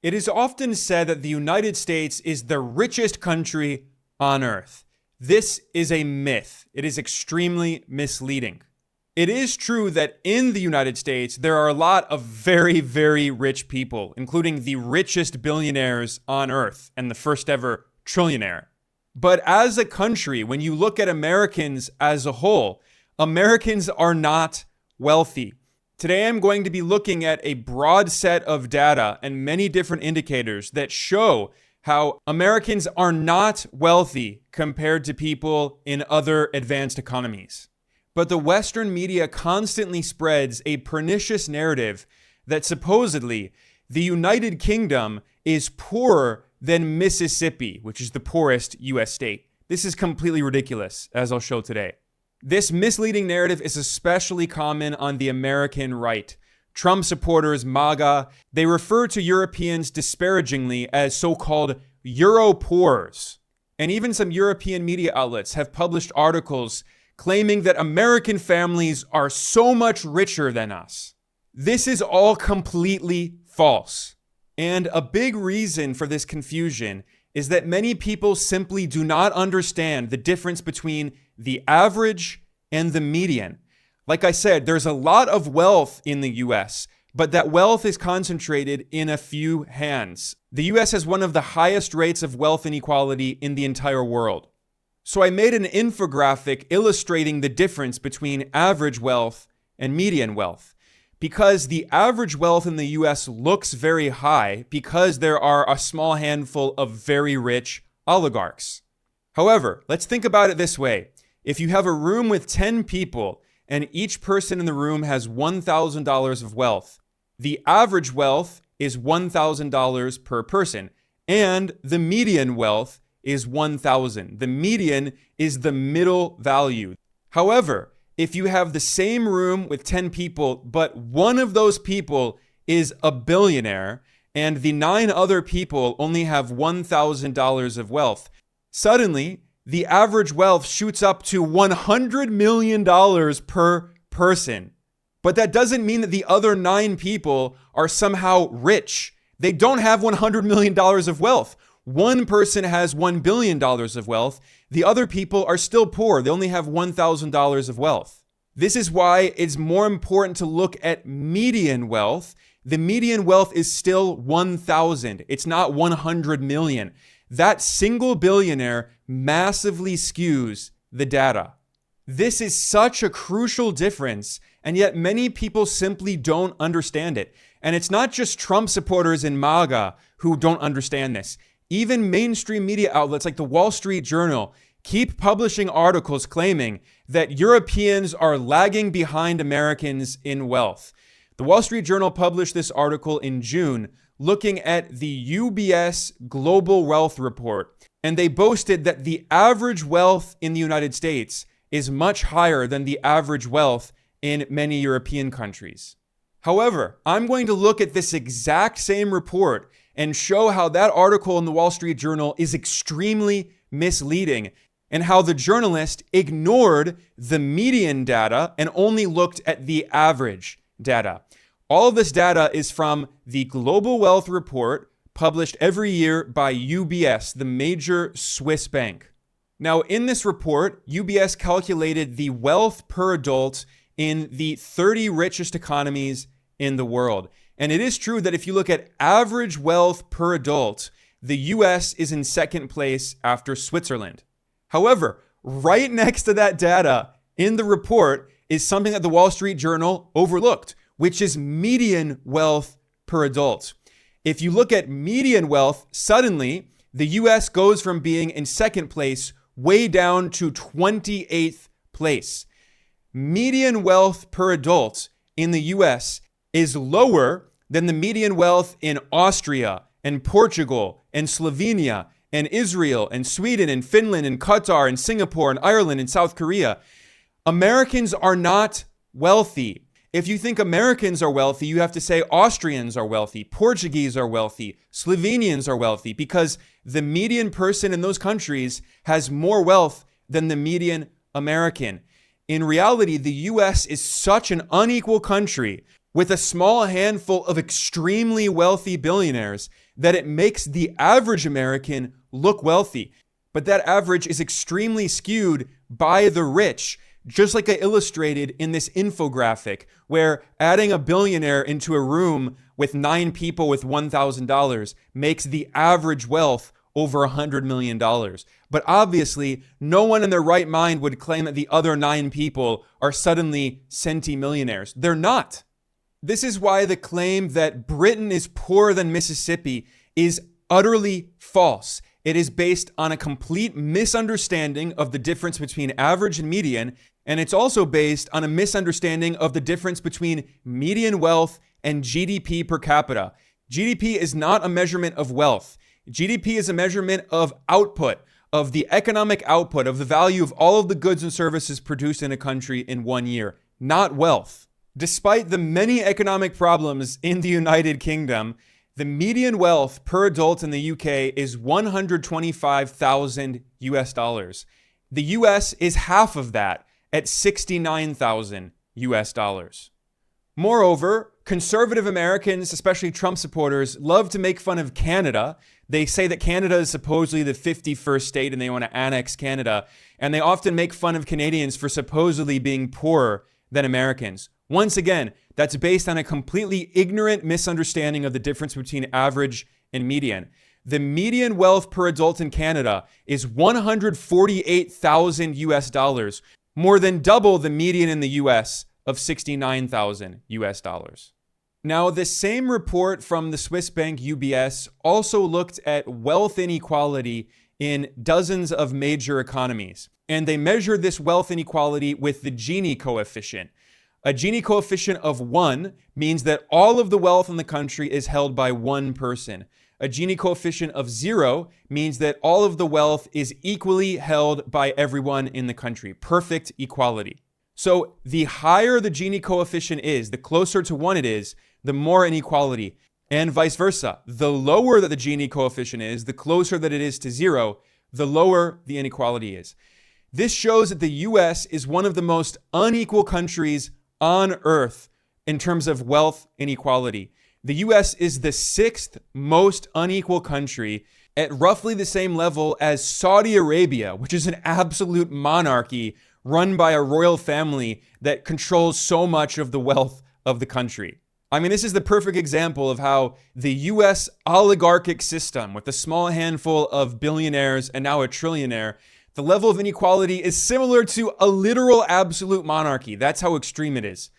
It is often said that the United States is the richest country on earth. This is a myth. It is extremely misleading. It is true that in the United States, there are a lot of very, very rich people, including the richest billionaires on earth and the first ever trillionaire. But as a country, when you look at Americans as a whole, Americans are not wealthy. Today, I'm going to be looking at a broad set of data and many different indicators that show how Americans are not wealthy compared to people in other advanced economies. But the Western media constantly spreads a pernicious narrative that supposedly the United Kingdom is poorer than Mississippi, which is the poorest U.S. state. This is completely ridiculous, as I'll show today. This misleading narrative is especially common on the American right. Trump supporters, MAGA, they refer to Europeans disparagingly as so-called Euro-poors. And even some European media outlets have published articles claiming that American families are so much richer than us. This is all completely false. And a big reason for this confusion is that many people simply do not understand the difference between the average and the median. Like I said, there's a lot of wealth in the US, but that wealth is concentrated in a few hands. The US has one of the highest rates of wealth inequality in the entire world. So I made an infographic illustrating the difference between average wealth and median wealth. Because the average wealth in the US looks very high because there are a small handful of very rich oligarchs. However, let's think about it this way. If you have a room with 10 people and each person in the room has $1,000 of wealth, the average wealth is $1,000 per person, and the median wealth is $1,000. The median is the middle value. However, if you have the same room with 10 people, but one of those people is a billionaire and the 9 other people only have $1,000 of wealth, suddenly the average wealth shoots up to $100 million per person. But that doesn't mean that the other 9 people are somehow rich. They don't have $100 million of wealth. One person has $1 billion of wealth. The other people are still poor. They only have $1,000 of wealth. This is why it's more important to look at median wealth. The median wealth is still 1,000. It's not 100 million. That single billionaire massively skews the data. This is such a crucial difference, and yet many people simply don't understand it. And it's not just Trump supporters in MAGA who don't understand this. Even mainstream media outlets like the Wall Street Journal keep publishing articles claiming that Europeans are lagging behind Americans in wealth. The Wall Street Journal published this article in June looking at the UBS Global Wealth Report, and they boasted that the average wealth in the United States is much higher than the average wealth in many European countries. However, I'm going to look at this exact same report and show how that article in the Wall Street Journal is extremely misleading and how the journalist ignored the median data and only looked at the average data. All of this data is from the Global Wealth Report published every year by UBS, the major Swiss bank. Now, in this report, UBS calculated the wealth per adult in the 30 richest economies in the world. And it is true that if you look at average wealth per adult, the US is in second place after Switzerland. However, right next to that data in the report is something that the Wall Street Journal overlooked, which is median wealth per adult. If you look at median wealth, suddenly the US goes from being in second place way down to 28th place. Median wealth per adult in the US is lower than the median wealth in Austria and Portugal and Slovenia and Israel and Sweden and Finland and Qatar and Singapore and Ireland and South Korea. Americans are not wealthy. If you think Americans are wealthy, you have to say Austrians are wealthy, Portuguese are wealthy, Slovenians are wealthy, because the median person in those countries has more wealth than the median American. In reality, the US is such an unequal country with a small handful of extremely wealthy billionaires that it makes the average American look wealthy. But that average is extremely skewed by the rich, just like I illustrated in this infographic, where adding a billionaire into a room with 9 people with $1,000 makes the average wealth over $100 million. But obviously, no one in their right mind would claim that the other 9 people are suddenly centimillionaires. They're not. This is why the claim that Britain is poorer than Mississippi is utterly false. It is based on a complete misunderstanding of the difference between average and median, and it's also based on a misunderstanding of the difference between median wealth and GDP per capita. GDP is not a measurement of wealth. GDP is a measurement of output, of the economic output, of the value of all of the goods and services produced in a country in 1 year, not wealth. Despite the many economic problems in the United Kingdom, the median wealth per adult in the UK is $125,000 US. The US is half of that at $69,000 US. Moreover, conservative Americans, especially Trump supporters, love to make fun of Canada. They say that Canada is supposedly the 51st state and they want to annex Canada. And they often make fun of Canadians for supposedly being poorer than Americans. Once again, that's based on a completely ignorant misunderstanding of the difference between average and median. The median wealth per adult in Canada is $148,000 US, more than double the median in the US of $69,000 US. Now, the same report from the Swiss bank UBS also looked at wealth inequality in dozens of major economies. And they measured this wealth inequality with the Gini coefficient. A Gini coefficient of 1 means that all of the wealth in the country is held by one person. A Gini coefficient of 0 means that all of the wealth is equally held by everyone in the country. Perfect equality. So the higher the Gini coefficient is, the closer to 1 it is, the more inequality. And vice versa. The lower that the Gini coefficient is, the closer that it is to 0, the lower the inequality is. This shows that the US is one of the most unequal countries on earth in terms of wealth inequality. The US is the 6th most unequal country at roughly the same level as Saudi Arabia, which is an absolute monarchy run by a royal family that controls so much of the wealth of the country. I mean, this is the perfect example of how the US oligarchic system, with a small handful of billionaires and now a trillionaire, the level of inequality is similar to a literal absolute monarchy. That's how extreme it is.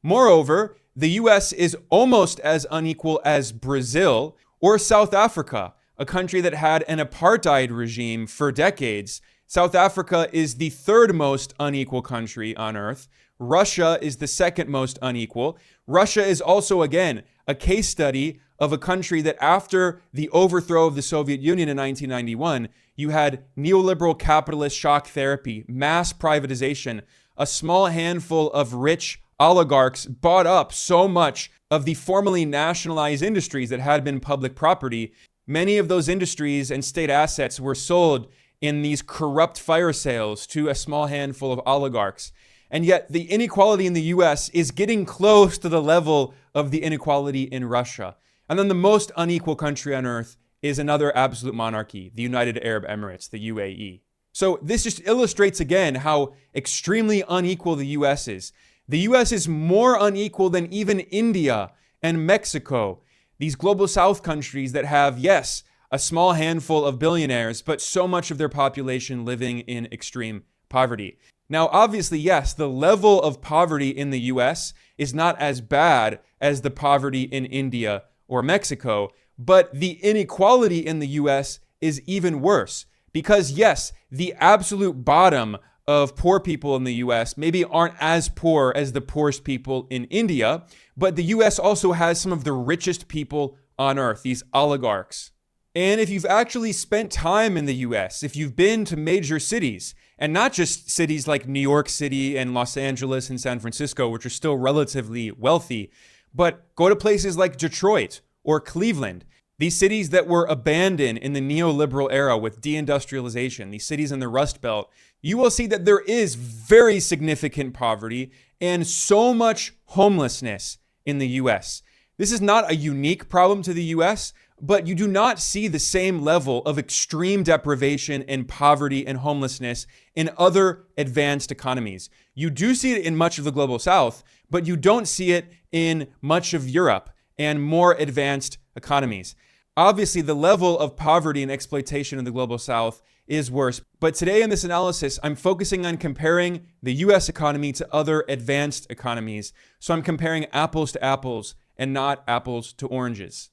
Moreover, the US is almost as unequal as Brazil or South Africa, a country that had an apartheid regime for decades. South Africa is the 3rd most unequal country on earth. Russia is the 2nd most unequal. Russia is also, again, a case study of a country that after the overthrow of the Soviet Union in 1991, you had neoliberal capitalist shock therapy, mass privatization. A small handful of rich oligarchs bought up so much of the formerly nationalized industries that had been public property. Many of those industries and state assets were sold in these corrupt fire sales to a small handful of oligarchs. And yet the inequality in the US is getting close to the level of the inequality in Russia. And then the most unequal country on earth is another absolute monarchy, the United Arab Emirates, the UAE. So this just illustrates again how extremely unequal the US is. The US is more unequal than even India and Mexico, these global south countries that have, yes, a small handful of billionaires, but so much of their population living in extreme poverty. Now, obviously, yes, the level of poverty in the US is not as bad as the poverty in India or Mexico, but the inequality in the US is even worse. Because yes, the absolute bottom of poor people in the US maybe aren't as poor as the poorest people in India, but the US also has some of the richest people on earth, these oligarchs. And if you've actually spent time in the US, if you've been to major cities, and not just cities like New York City and Los Angeles and San Francisco, which are still relatively wealthy, but go to places like Detroit or Cleveland, these cities that were abandoned in the neoliberal era with deindustrialization, these cities in the Rust Belt, you will see that there is very significant poverty and so much homelessness in the US. This is not a unique problem to the US, but you do not see the same level of extreme deprivation and poverty and homelessness in other advanced economies. You do see it in much of the global south, but you don't see it in much of Europe and more advanced economies. Obviously, the level of poverty and exploitation in the global south is worse. But today in this analysis, I'm focusing on comparing the US economy to other advanced economies. So I'm comparing apples to apples and not apples to oranges.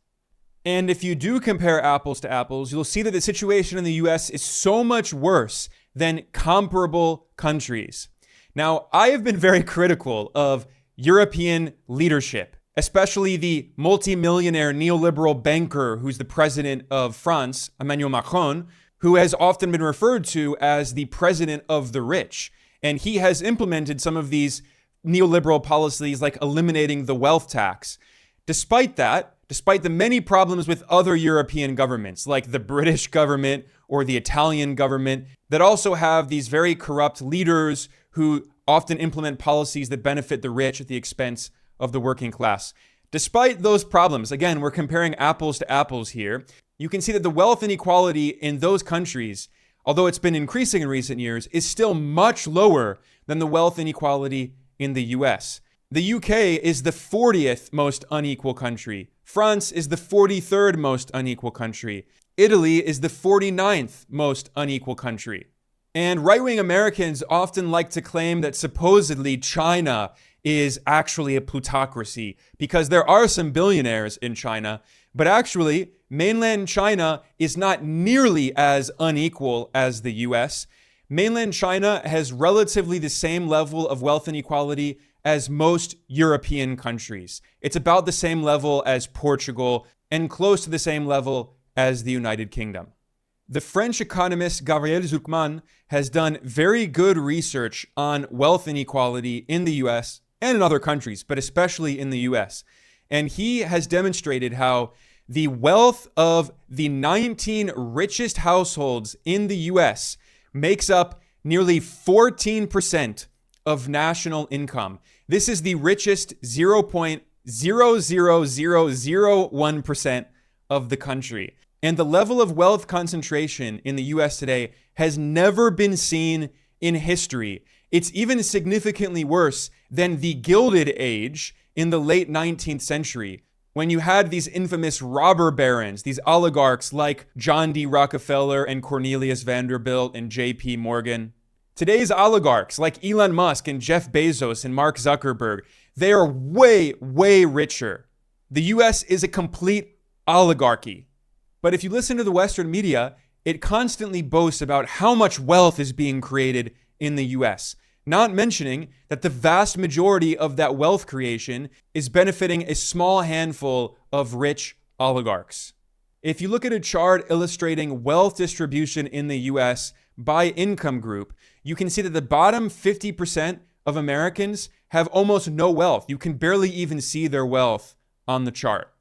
And if you do compare apples to apples, you'll see that the situation in the US is so much worse than comparable countries. Now, I have been very critical of European leadership, especially the multimillionaire neoliberal banker who's the president of France, Emmanuel Macron, who has often been referred to as the president of the rich. And he has implemented some of these neoliberal policies like eliminating the wealth tax. Despite that, despite the many problems with other European governments, like the British government or the Italian government, that also have these very corrupt leaders who often implement policies that benefit the rich at the expense of the working class. Despite those problems, again, we're comparing apples to apples here, you can see that the wealth inequality in those countries, although it's been increasing in recent years, is still much lower than the wealth inequality in the US. The UK is the 40th most unequal country. France is the 43rd most unequal country. Italy is the 49th most unequal country. And right-wing Americans often like to claim that supposedly China is actually a plutocracy because there are some billionaires in China, but actually mainland China is not nearly as unequal as the US. Mainland China has relatively the same level of wealth inequality as most European countries. It's about the same level as Portugal and close to the same level as the United Kingdom. The French economist Gabriel Zucman has done very good research on wealth inequality in the US and in other countries, but especially in the US. And he has demonstrated how the wealth of the 19 richest households in the US makes up nearly 14% of national income. This is the richest 0.00001% of the country. And the level of wealth concentration in the US today has never been seen in history. It's even significantly worse than the Gilded Age in the late 19th century, when you had these infamous robber barons, these oligarchs like John D. Rockefeller and Cornelius Vanderbilt and J.P. Morgan. Today's oligarchs like Elon Musk and Jeff Bezos and Mark Zuckerberg, they are way, way richer. The US is a complete oligarchy. But if you listen to the Western media, it constantly boasts about how much wealth is being created in the US, not mentioning that the vast majority of that wealth creation is benefiting a small handful of rich oligarchs. If you look at a chart illustrating wealth distribution in the US by income group, you can see that the bottom 50% of Americans have almost no wealth. You can barely even see their wealth on the chart.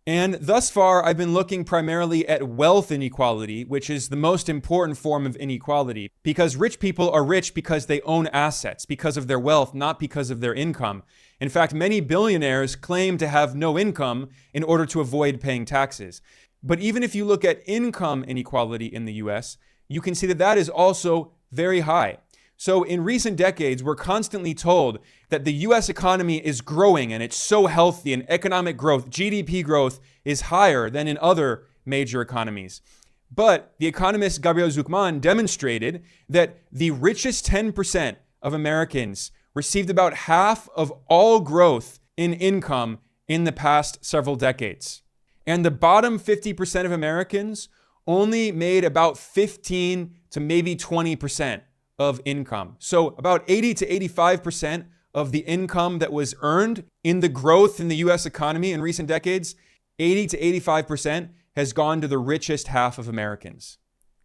And thus far, I've been looking primarily at wealth inequality, which is the most important form of inequality, because rich people are rich because they own assets, because of their wealth, not because of their income. In fact, many billionaires claim to have no income in order to avoid paying taxes. But even if you look at income inequality in the US, you can see that that is also very high. So in recent decades, we're constantly told that the US economy is growing and it's so healthy, and economic growth, GDP growth, is higher than in other major economies. But the economist Gabriel Zucman demonstrated that the richest 10% of Americans received about half of all growth in income in the past several decades. And the bottom 50% of Americans only made about 15 to maybe 20% of income. So about 80 to 85% of the income that was earned in the growth in the US economy in recent decades, 80 to 85% has gone to the richest half of Americans.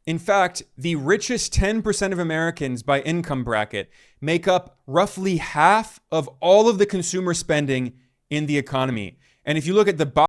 In fact, the richest 10% of Americans by income bracket make up roughly half of all of the consumer spending in the economy. And if you look at the